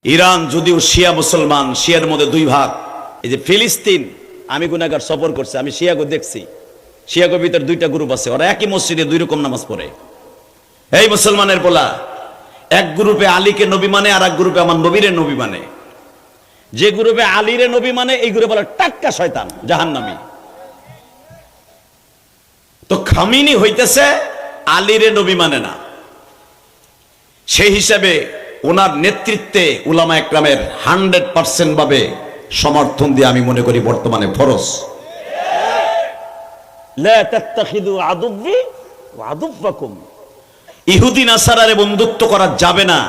Iran যদিও শিয়া মুসলমান, শিয়ার মধ্যে দুই ভাগ। এই যে ফিলিস্তিন, আমি গুনাহগার সফর করছি, আমি শিয়াগো দেখছি। শিয়াগো ভিতর দুইটা গ্রুপ আছে, ওরা একই মসজিদে দুই রকম নামাজ পড়ে। এই মুসলমানের বলা, এক গ্রুপে আলীকে নবী মানে, আর এক গ্রুপে আমার নবীরে নবী মানে। যে গ্রুপে আলীরে নবী মানে, এই গ্রুপে বলে টাটকা শয়তান, জাহান্নামী। তো খামিনি হইতেছে আলীরে নবী মানে না, সেই হিসাবে ওনার নেতৃত্বে উলামা একরামের 100% ভাবে সমর্থন দিয়ে আমি মনে করি বর্তমানে ফরজ। লা তাত্তাখিযু আদুব্বি ওয়া আদুব্বাকুম, ইহুদি নাসারারে বন্ধুত্ব করা যাবে না।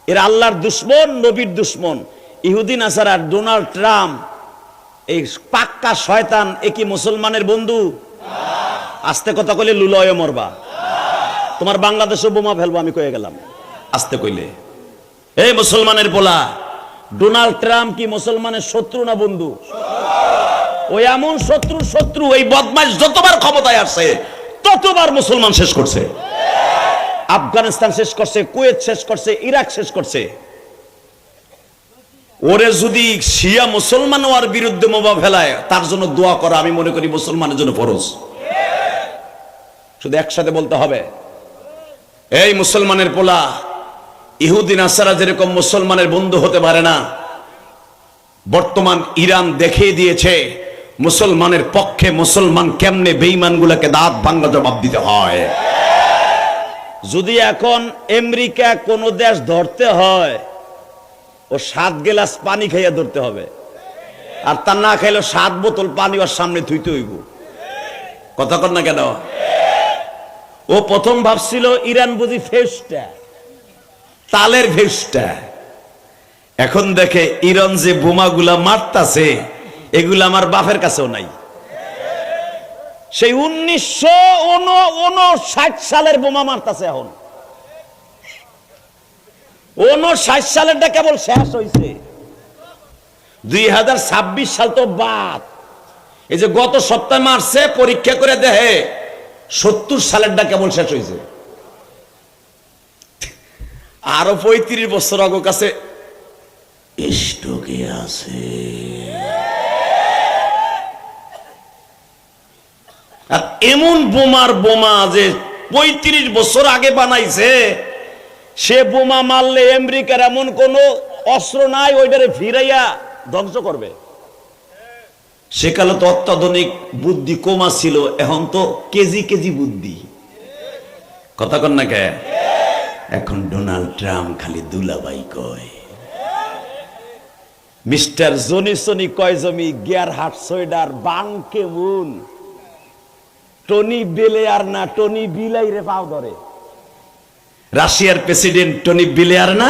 এরা আল্লাহর দুশমন, নবীর দুশমন। ইহুদি নাসারা, ডোনাল্ড ট্রাম্প, এই পাক্কা শয়তান। এ কি মুসলমানের বন্ধু? আস্তে কথা কইলে লুলয়ে মরবা। তোমার বাংলাদেশে বোমা ফেলবো আমি কয়ে গেলাম আস্তে কইলে। এই মুসলমানের বলা, ডোনাল্ড ট্রাম্প কি মুসলমানের শত্রু না বন্ধু? ওই এমন শত্রু, এই বদমাইশ যতবার ক্ষমতায় আসছে ততবার মুসলমান শেষ করছে। আফগানিস্তান শেষ করছে, কুয়েত শেষ করছে, ইরাক শেষ করছে। ওরে যদি শিয়া মুসলমান ওর বিরুদ্ধে বোমা ফেলায়, তার জন্য দোয়া করা আমি মনে করি মুসলমানের জন্য ফরজ। শুধু একসাথে বলতে হবে, এই মুসলমানের পোলা, ইহুদি নাসারা যেরকম মুসলমানের বন্ধু হতে পারে না, বর্তমান ইরান দেখিয়ে দিয়েছে মুসলমানের পক্ষে মুসলমান কেমনে বেঈমানগুলোকে দাঁত ভাঙা জবাব দিতে হয়। যদি এখন আমেরিকা কোন দেশ ধরতে হয়, ও 7 গ্লাস পানি খাইয়া ধরতে হবে, আর তা না খাইলে 7 বোতল পানি ওর সামনে ধুইতে হইব। কথা কর না কেন? ও প্রথম ভাবছিল ইরান বুঝি ফেসটা, তালের ফেসটা। এখন দেখে ইরান যে বোমাগুলা মারতাছে, এগুলা আমার বাপের কাছেও নাই। সেই 1959 সালের বোমা মারতাছে এখন। 59 সালেরটা কেবল শেষ হয়েছে, 2026 সাল তো বাদ। এই যে গত সপ্তাহে মারছে, পরীক্ষা করে দেখে 70 সালেরটা কেবল শেষ হয়েছে। আরো 35 বছর আগে কাছে স্টকে আছে। আর এমন বোমা যে 35 বছর আগে বানাইছে, সে বোমা মারলে আমেরিকার এমন কোন অস্ত্র নাই ওইটারে ফিরাইয়া ধ্বংস করবে। সেকালে তো অত্যাধুনিক বুদ্ধি কমা ছিল, এখন তো কেজি বুদ্ধি। কথা কন না কে? এখন ডোনাল্ড ট্রাম্প খালি দুলাভাই কয়। মিস্টার জনি কয় জমি, গিয়ার হাট সোয়েডার, বান কেমন, টনি বেলেয়ার না, টনি বিলাইরে পাও ধরে। রাশিয়ার প্রেসিডেন্ট টনি বিলার না,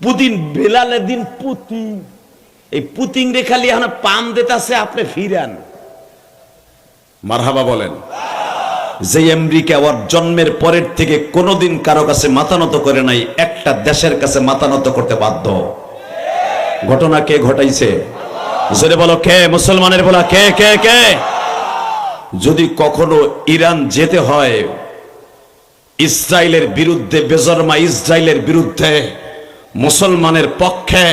পুতিন বেলালে দিন পুতিন। এই পুতিন রে খালি এখন পাম দিতেছে, আপনি ফিরান। মারহাবা বলেন। যে আমেরিকা ওর জন্মের পরের থেকে কোনোদিন কারো কাছে মাথা নত করে নাই, একটা দেশের কাছে মাথা নত করতে বাধ্য। ঘটনা কে ঘটাইছে? জোরে বলো কে? মুসলমানের বলা কে কে কে? যদি কখনো ইরান যেতে হয় ইসরায়েলের বিরুদ্ধে, বেজরমা ইসরায়েলের বিরুদ্ধে, মুসলমানের পক্ষে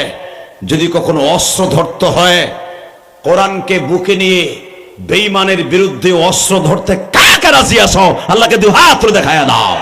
যদি কখনো অস্ত্র ধরতে হয়, কোরআনকে বুকে নিয়ে বেঈমানের বিরুদ্ধে অস্ত্র ধরতে কাকে রাজি আছো? আল্লাহকে দুই হাত দেখায়া দাও।